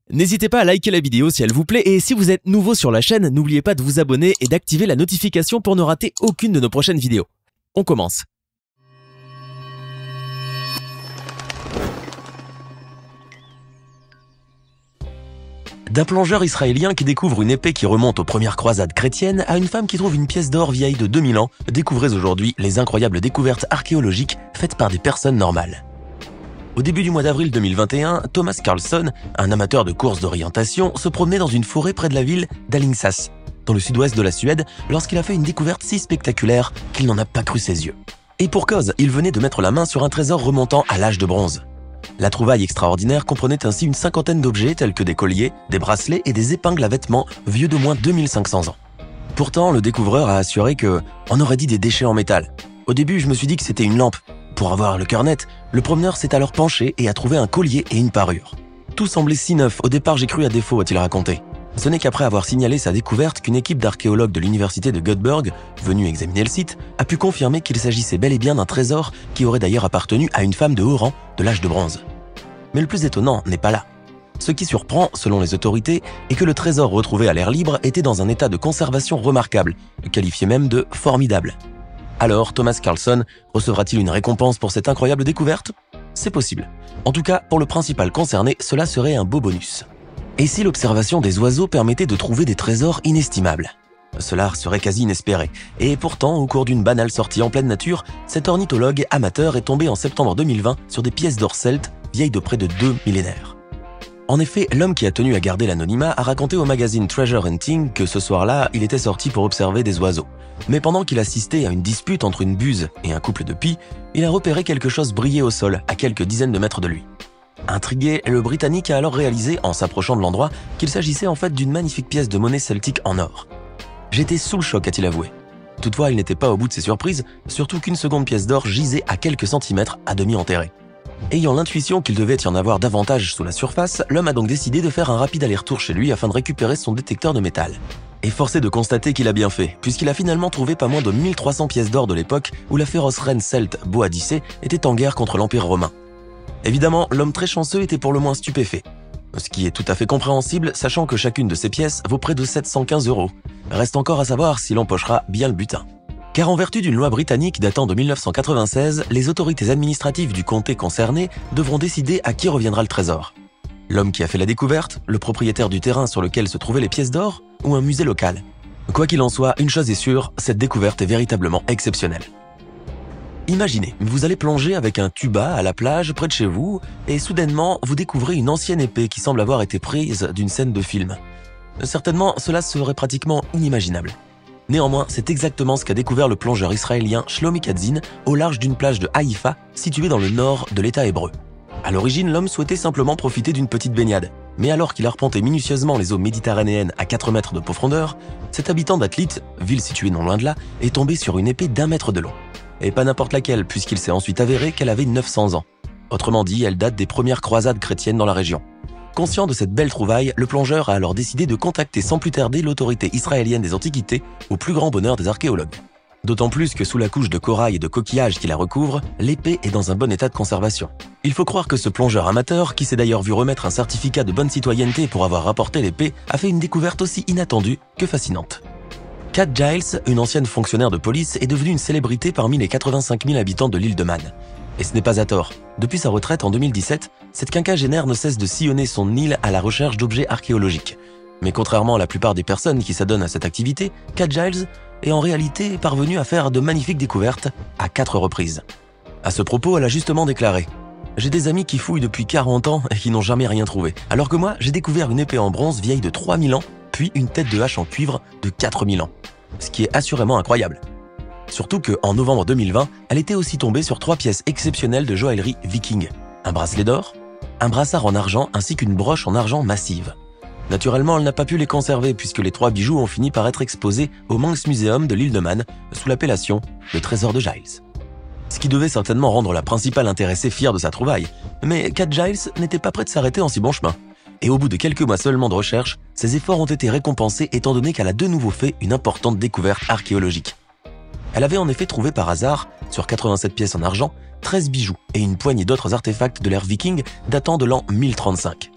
N'hésitez pas à liker la vidéo si elle vous plaît et si vous êtes nouveau sur la chaîne, n'oubliez pas de vous abonner et d'activer la notification pour ne rater aucune de nos prochaines vidéos. On commence. D'un plongeur israélien qui découvre une épée qui remonte aux premières croisades chrétiennes à une femme qui trouve une pièce d'or vieille de 2000 ans, découvrez aujourd'hui les incroyables découvertes archéologiques faites par des personnes normales. Au début du mois d'avril 2021, Thomas Carlson, un amateur de courses d'orientation, se promenait dans une forêt près de la ville d'Alingsås, dans le sud-ouest de la Suède, lorsqu'il a fait une découverte si spectaculaire qu'il n'en a pas cru ses yeux. Et pour cause, il venait de mettre la main sur un trésor remontant à l'âge de bronze. La trouvaille extraordinaire comprenait ainsi une cinquantaine d'objets tels que des colliers, des bracelets et des épingles à vêtements vieux de moins 2500 ans. Pourtant, le découvreur a assuré que on aurait dit des déchets en métal. Au début, je me suis dit que c'était une lampe. Pour avoir le cœur net, le promeneur s'est alors penché et a trouvé un collier et une parure. Tout semblait si neuf, au départ j'ai cru à défaut, a-t-il raconté. Ce n'est qu'après avoir signalé sa découverte qu'une équipe d'archéologues de l'université de Göteborg, venue examiner le site, a pu confirmer qu'il s'agissait bel et bien d'un trésor qui aurait d'ailleurs appartenu à une femme de haut rang de l'âge de bronze. Mais le plus étonnant n'est pas là. Ce qui surprend, selon les autorités, est que le trésor retrouvé à l'air libre était dans un état de conservation remarquable, qualifié même de formidable. Alors, Thomas Carlson recevra-t-il une récompense pour cette incroyable découverte? C'est possible. En tout cas, pour le principal concerné, cela serait un beau bonus. Et si l'observation des oiseaux permettait de trouver des trésors inestimables? Cela serait quasi inespéré. Et pourtant, au cours d'une banale sortie en pleine nature, cet ornithologue amateur est tombé en septembre 2020 sur des pièces d'or celtes vieilles de près de 2 millénaires. En effet, l'homme qui a tenu à garder l'anonymat a raconté au magazine Treasure Hunting que ce soir-là, il était sorti pour observer des oiseaux. Mais pendant qu'il assistait à une dispute entre une buse et un couple de pies, il a repéré quelque chose briller au sol, à quelques dizaines de mètres de lui. Intrigué, le Britannique a alors réalisé, en s'approchant de l'endroit, qu'il s'agissait en fait d'une magnifique pièce de monnaie celtique en or. « J'étais sous le choc », a-t-il avoué. Toutefois, il n'était pas au bout de ses surprises, surtout qu'une seconde pièce d'or gisait à quelques centimètres, à demi enterrée. Ayant l'intuition qu'il devait y en avoir davantage sous la surface, l'homme a donc décidé de faire un rapide aller-retour chez lui afin de récupérer son détecteur de métal. Et force est de constater qu'il a bien fait, puisqu'il a finalement trouvé pas moins de 1300 pièces d'or de l'époque où la féroce reine celte Boadicée était en guerre contre l'Empire romain. Évidemment, l'homme très chanceux était pour le moins stupéfait. Ce qui est tout à fait compréhensible, sachant que chacune de ces pièces vaut près de 715 €. Reste encore à savoir s'il empochera bien le butin. Car en vertu d'une loi britannique datant de 1996, les autorités administratives du comté concerné devront décider à qui reviendra le trésor. L'homme qui a fait la découverte, le propriétaire du terrain sur lequel se trouvaient les pièces d'or, ou un musée local. Quoi qu'il en soit, une chose est sûre, cette découverte est véritablement exceptionnelle. Imaginez, vous allez plonger avec un tuba à la plage près de chez vous, et soudainement, vous découvrez une ancienne épée qui semble avoir été prise d'une scène de film. Certainement, cela serait pratiquement inimaginable. Néanmoins, c'est exactement ce qu'a découvert le plongeur israélien Shlomi Kadzin au large d'une plage de Haïfa, située dans le nord de l'État hébreu. À l'origine, l'homme souhaitait simplement profiter d'une petite baignade. Mais alors qu'il arpentait minutieusement les eaux méditerranéennes à 4 mètres de profondeur, cet habitant d'Atlit, ville située non loin de là, est tombé sur une épée d'1 mètre de long. Et pas n'importe laquelle, puisqu'il s'est ensuite avéré qu'elle avait 900 ans. Autrement dit, elle date des premières croisades chrétiennes dans la région. Conscient de cette belle trouvaille, le plongeur a alors décidé de contacter sans plus tarder l'autorité israélienne des antiquités, au plus grand bonheur des archéologues. D'autant plus que sous la couche de corail et de coquillages qui la recouvre, l'épée est dans un bon état de conservation. Il faut croire que ce plongeur amateur, qui s'est d'ailleurs vu remettre un certificat de bonne citoyenneté pour avoir rapporté l'épée, a fait une découverte aussi inattendue que fascinante. Kat Giles, une ancienne fonctionnaire de police, est devenue une célébrité parmi les 85 000 habitants de l'île de Man. Et ce n'est pas à tort. Depuis sa retraite en 2017, cette quinquagénaire ne cesse de sillonner son île à la recherche d'objets archéologiques. Mais contrairement à la plupart des personnes qui s'adonnent à cette activité, Kat Giles est en réalité parvenue à faire de magnifiques découvertes à 4 reprises. À ce propos, elle a justement déclaré « J'ai des amis qui fouillent depuis 40 ans et qui n'ont jamais rien trouvé. Alors que moi, j'ai découvert une épée en bronze vieille de 3000 ans, puis une tête de hache en cuivre de 4000 ans. Ce qui est assurément incroyable. » Surtout qu'en novembre 2020, elle était aussi tombée sur 3 pièces exceptionnelles de joaillerie viking. Un bracelet d'or, un brassard en argent ainsi qu'une broche en argent massive. Naturellement, elle n'a pas pu les conserver puisque les 3 bijoux ont fini par être exposés au Manx Museum de l'île de Man sous l'appellation « Le Trésor de Giles ». Ce qui devait certainement rendre la principale intéressée fière de sa trouvaille. Mais Kat Giles n'était pas près de s'arrêter en si bon chemin. Et au bout de quelques mois seulement de recherche, ses efforts ont été récompensés étant donné qu'elle a de nouveau fait une importante découverte archéologique. Elle avait en effet trouvé par hasard, sur 87 pièces en argent, 13 bijoux et une poignée d'autres artefacts de l'ère viking datant de l'an 1035.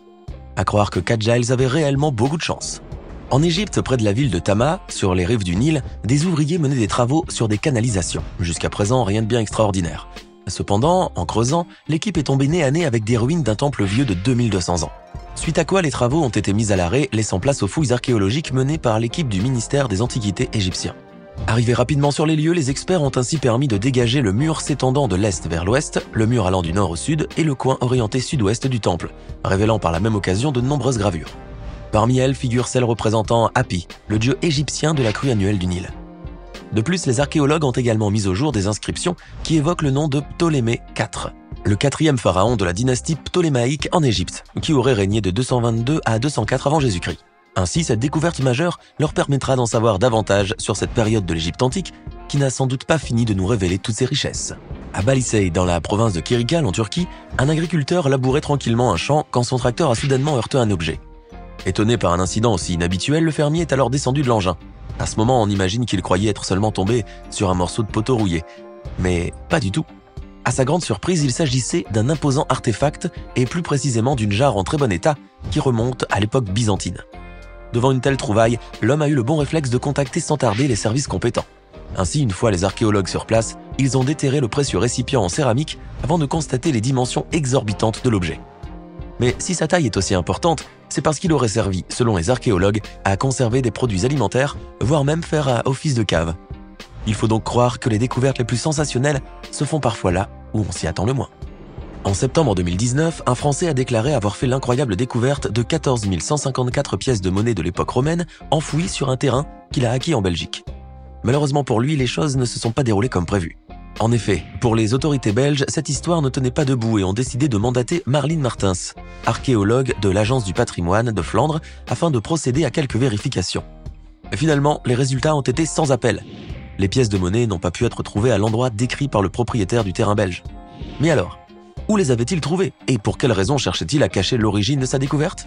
À croire que Kat Giles avait réellement beaucoup de chance. En Égypte, près de la ville de Tama, sur les rives du Nil, des ouvriers menaient des travaux sur des canalisations. Jusqu'à présent, rien de bien extraordinaire. Cependant, en creusant, l'équipe est tombée nez à nez avec des ruines d'un temple vieux de 2200 ans. Suite à quoi les travaux ont été mis à l'arrêt, laissant place aux fouilles archéologiques menées par l'équipe du ministère des Antiquités égyptien. Arrivés rapidement sur les lieux, les experts ont ainsi permis de dégager le mur s'étendant de l'est vers l'ouest, le mur allant du nord au sud et le coin orienté sud-ouest du temple, révélant par la même occasion de nombreuses gravures. Parmi elles figure celle représentant Hapi, le dieu égyptien de la crue annuelle du Nil. De plus, les archéologues ont également mis au jour des inscriptions qui évoquent le nom de Ptolémée IV, le quatrième pharaon de la dynastie ptolémaïque en Égypte, qui aurait régné de 222 à 204 avant Jésus-Christ. Ainsi, cette découverte majeure leur permettra d'en savoir davantage sur cette période de l'Égypte antique qui n'a sans doute pas fini de nous révéler toutes ses richesses. À Balisey, dans la province de Kirikale en Turquie, un agriculteur labourait tranquillement un champ quand son tracteur a soudainement heurté un objet. Étonné par un incident aussi inhabituel, le fermier est alors descendu de l'engin. À ce moment, on imagine qu'il croyait être seulement tombé sur un morceau de poteau rouillé. Mais pas du tout. À sa grande surprise, il s'agissait d'un imposant artefact et plus précisément d'une jarre en très bon état qui remonte à l'époque byzantine. Devant une telle trouvaille, l'homme a eu le bon réflexe de contacter sans tarder les services compétents. Ainsi, une fois les archéologues sur place, ils ont déterré le précieux récipient en céramique avant de constater les dimensions exorbitantes de l'objet. Mais si sa taille est aussi importante, c'est parce qu'il aurait servi, selon les archéologues, à conserver des produits alimentaires, voire même faire office de cave. Il faut donc croire que les découvertes les plus sensationnelles se font parfois là où on s'y attend le moins. En septembre 2019, un Français a déclaré avoir fait l'incroyable découverte de 14 154 pièces de monnaie de l'époque romaine enfouies sur un terrain qu'il a acquis en Belgique. Malheureusement pour lui, les choses ne se sont pas déroulées comme prévu. En effet, pour les autorités belges, cette histoire ne tenait pas debout et ont décidé de mandater Marlene Martens, archéologue de l'Agence du patrimoine de Flandre, afin de procéder à quelques vérifications. Finalement, les résultats ont été sans appel. Les pièces de monnaie n'ont pas pu être trouvées à l'endroit décrit par le propriétaire du terrain belge. Mais alors, où les avait-il trouvées et pour quelles raisons cherchait-il à cacher l'origine de sa découverte ?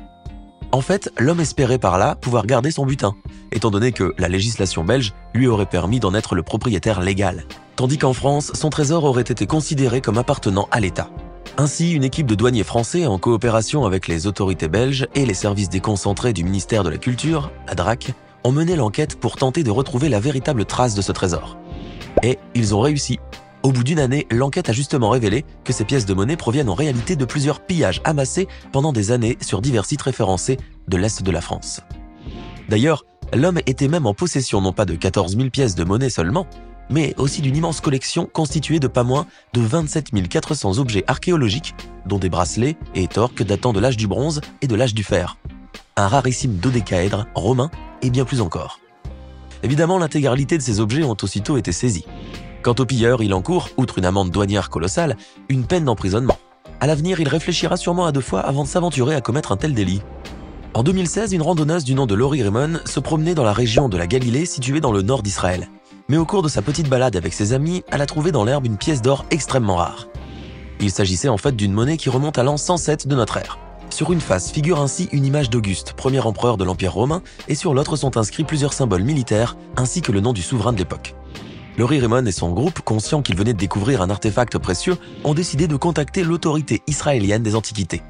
En fait, l'homme espérait par là pouvoir garder son butin, étant donné que la législation belge lui aurait permis d'en être le propriétaire légal, tandis qu'en France, son trésor aurait été considéré comme appartenant à l'État. Ainsi, une équipe de douaniers français, en coopération avec les autorités belges et les services déconcentrés du ministère de la Culture, la DRAC, ont mené l'enquête pour tenter de retrouver la véritable trace de ce trésor. Et ils ont réussi. Au bout d'une année, l'enquête a justement révélé que ces pièces de monnaie proviennent en réalité de plusieurs pillages amassés pendant des années sur divers sites référencés de l'Est de la France. D'ailleurs, l'homme était même en possession non pas de 14 000 pièces de monnaie seulement, mais aussi d'une immense collection constituée de pas moins de 27 400 objets archéologiques, dont des bracelets et torques datant de l'âge du bronze et de l'âge du fer, un rarissime dodécaèdre romain et bien plus encore. Évidemment, l'intégralité de ces objets ont aussitôt été saisis. Quant au pilleur, il encourt, outre une amende douanière colossale, une peine d'emprisonnement. À l'avenir, il réfléchira sûrement à 2 fois avant de s'aventurer à commettre un tel délit. En 2016, une randonneuse du nom de Laurie Raymond se promenait dans la région de la Galilée située dans le nord d'Israël. Mais au cours de sa petite balade avec ses amis, elle a trouvé dans l'herbe une pièce d'or extrêmement rare. Il s'agissait en fait d'une monnaie qui remonte à l'an 107 de notre ère. Sur une face figure ainsi une image d'Auguste, premier empereur de l'Empire romain, et sur l'autre sont inscrits plusieurs symboles militaires ainsi que le nom du souverain de l'époque. Laurie Raymond et son groupe, conscients qu'ils venaient de découvrir un artefact précieux, ont décidé de contacter l'autorité israélienne des Antiquités.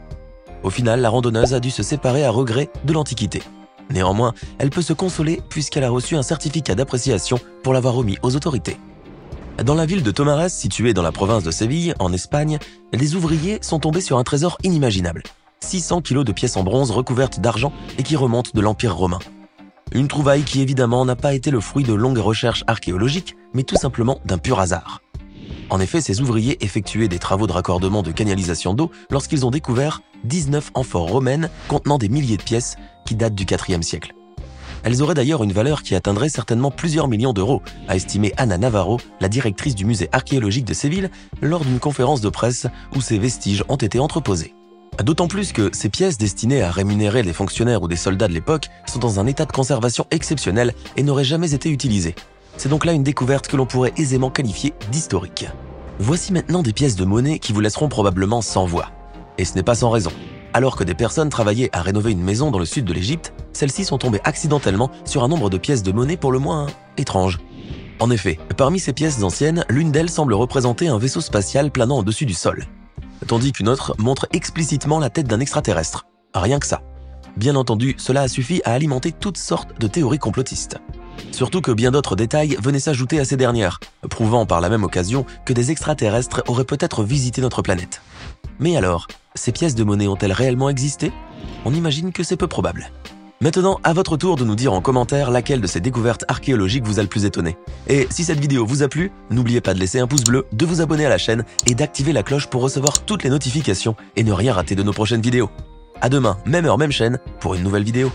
Au final, la randonneuse a dû se séparer à regret de l'Antiquité. Néanmoins, elle peut se consoler puisqu'elle a reçu un certificat d'appréciation pour l'avoir remis aux autorités. Dans la ville de Tomares, située dans la province de Séville, en Espagne, les ouvriers sont tombés sur un trésor inimaginable. 600 kilos de pièces en bronze recouvertes d'argent et qui remontent de l'Empire romain. Une trouvaille qui évidemment n'a pas été le fruit de longues recherches archéologiques, mais tout simplement d'un pur hasard. En effet, ces ouvriers effectuaient des travaux de raccordement de canalisation d'eau lorsqu'ils ont découvert 19 amphores romaines contenant des milliers de pièces qui datent du IVe siècle. Elles auraient d'ailleurs une valeur qui atteindrait certainement plusieurs millions d'euros, a estimé Ana Navarro, la directrice du musée archéologique de Séville, lors d'une conférence de presse où ces vestiges ont été entreposés. D'autant plus que ces pièces destinées à rémunérer les fonctionnaires ou des soldats de l'époque sont dans un état de conservation exceptionnel et n'auraient jamais été utilisées. C'est donc là une découverte que l'on pourrait aisément qualifier d'historique. Voici maintenant des pièces de monnaie qui vous laisseront probablement sans voix. Et ce n'est pas sans raison. Alors que des personnes travaillaient à rénover une maison dans le sud de l'Égypte, celles-ci sont tombées accidentellement sur un nombre de pièces de monnaie pour le moins étrange. En effet, parmi ces pièces anciennes, l'une d'elles semble représenter un vaisseau spatial planant au-dessus du sol, tandis qu'une autre montre explicitement la tête d'un extraterrestre. Rien que ça. Bien entendu, cela a suffi à alimenter toutes sortes de théories complotistes. Surtout que bien d'autres détails venaient s'ajouter à ces dernières, prouvant par la même occasion que des extraterrestres auraient peut-être visité notre planète. Mais alors, ces pièces de monnaie ont-elles réellement existé? On imagine que c'est peu probable. Maintenant, à votre tour de nous dire en commentaire laquelle de ces découvertes archéologiques vous a le plus étonné. Et si cette vidéo vous a plu, n'oubliez pas de laisser un pouce bleu, de vous abonner à la chaîne et d'activer la cloche pour recevoir toutes les notifications et ne rien rater de nos prochaines vidéos. À demain, même heure, même chaîne, pour une nouvelle vidéo.